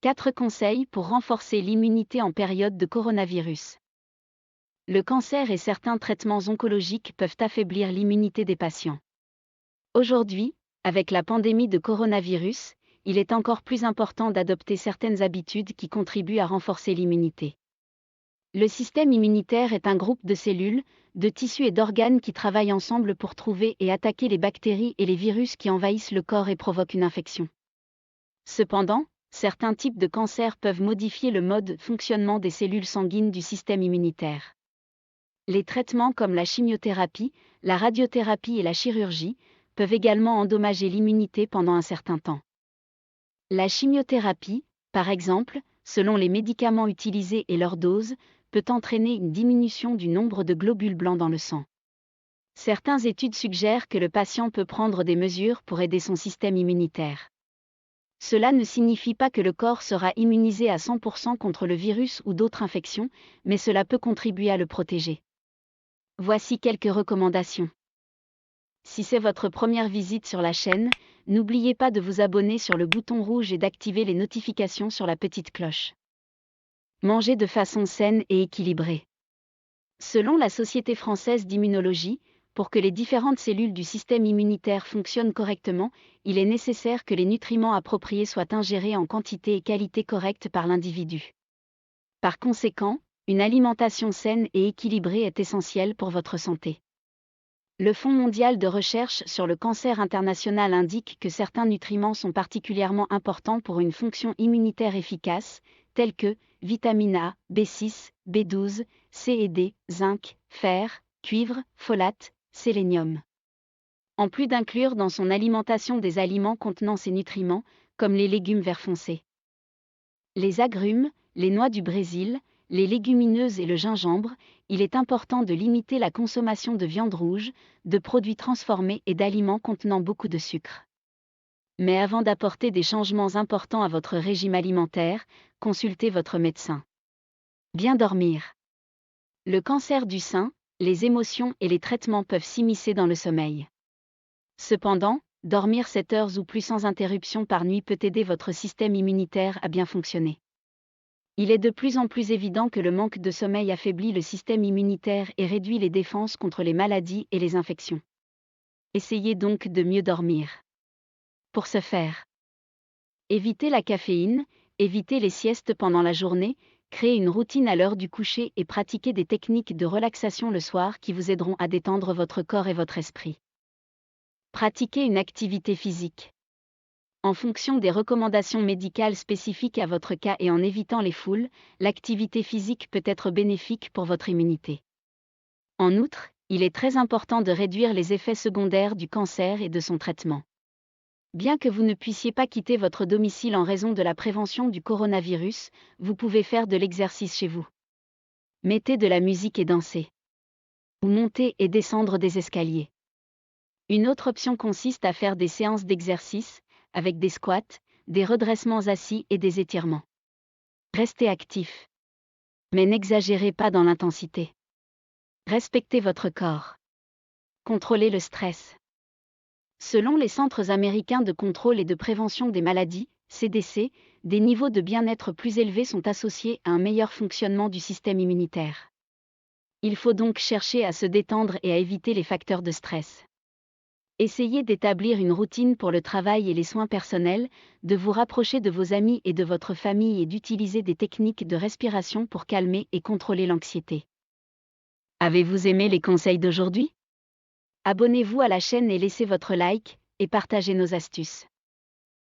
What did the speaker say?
4 conseils pour renforcer l'immunité en période de coronavirus. Le cancer et certains traitements oncologiques peuvent affaiblir l'immunité des patients. Aujourd'hui, avec la pandémie de coronavirus, il est encore plus important d'adopter certaines habitudes qui contribuent à renforcer l'immunité. Le système immunitaire est un groupe de cellules, de tissus et d'organes qui travaillent ensemble pour trouver et attaquer les bactéries et les virus qui envahissent le corps et provoquent une infection. Cependant, certains types de cancers peuvent modifier le mode de fonctionnement des cellules sanguines du système immunitaire. Les traitements comme la chimiothérapie, la radiothérapie et la chirurgie peuvent également endommager l'immunité pendant un certain temps. La chimiothérapie, par exemple, selon les médicaments utilisés et leur dose, peut entraîner une diminution du nombre de globules blancs dans le sang. Certaines études suggèrent que le patient peut prendre des mesures pour aider son système immunitaire. Cela ne signifie pas que le corps sera immunisé à 100% contre le virus ou d'autres infections, mais cela peut contribuer à le protéger. Voici quelques recommandations. Si c'est votre première visite sur la chaîne, n'oubliez pas de vous abonner sur le bouton rouge et d'activer les notifications sur la petite cloche. Mangez de façon saine et équilibrée. Selon la Société française d'immunologie, pour que les différentes cellules du système immunitaire fonctionnent correctement, il est nécessaire que les nutriments appropriés soient ingérés en quantité et qualité correcte par l'individu. Par conséquent, une alimentation saine et équilibrée est essentielle pour votre santé. Le Fonds mondial de recherche sur le cancer international indique que certains nutriments sont particulièrement importants pour une fonction immunitaire efficace, tels que vitamine A, B6, B12, C et D, zinc, fer, cuivre, folate, sélénium. En plus d'inclure dans son alimentation des aliments contenant ces nutriments, comme les légumes vert foncé. Les agrumes, les noix du Brésil, les légumineuses et le gingembre, il est important de limiter la consommation de viande rouge, de produits transformés et d'aliments contenant beaucoup de sucre. Mais avant d'apporter des changements importants à votre régime alimentaire, consultez votre médecin. Bien dormir. Le cancer du sein, les émotions et les traitements peuvent s'immiscer dans le sommeil. Cependant, dormir 7 heures ou plus sans interruption par nuit peut aider votre système immunitaire à bien fonctionner. Il est de plus en plus évident que le manque de sommeil affaiblit le système immunitaire et réduit les défenses contre les maladies et les infections. Essayez donc de mieux dormir. Pour ce faire, évitez la caféine, évitez les siestes pendant la journée, créez une routine à l'heure du coucher et pratiquez des techniques de relaxation le soir qui vous aideront à détendre votre corps et votre esprit. Pratiquez une activité physique. En fonction des recommandations médicales spécifiques à votre cas et en évitant les foules, l'activité physique peut être bénéfique pour votre immunité. En outre, il est très important de réduire les effets secondaires du cancer et de son traitement. Bien que vous ne puissiez pas quitter votre domicile en raison de la prévention du coronavirus, vous pouvez faire de l'exercice chez vous. Mettez de la musique et dansez. Ou montez et descendre des escaliers. Une autre option consiste à faire des séances d'exercice, avec des squats, des redressements assis et des étirements. Restez actif. Mais n'exagérez pas dans l'intensité. Respectez votre corps. Contrôlez le stress. Selon les Centres américains de contrôle et de prévention des maladies, CDC, des niveaux de bien-être plus élevés sont associés à un meilleur fonctionnement du système immunitaire. Il faut donc chercher à se détendre et à éviter les facteurs de stress. Essayez d'établir une routine pour le travail et les soins personnels, de vous rapprocher de vos amis et de votre famille et d'utiliser des techniques de respiration pour calmer et contrôler l'anxiété. Avez-vous aimé les conseils d'aujourd'hui ? Abonnez-vous à la chaîne et laissez votre like, et partagez nos astuces.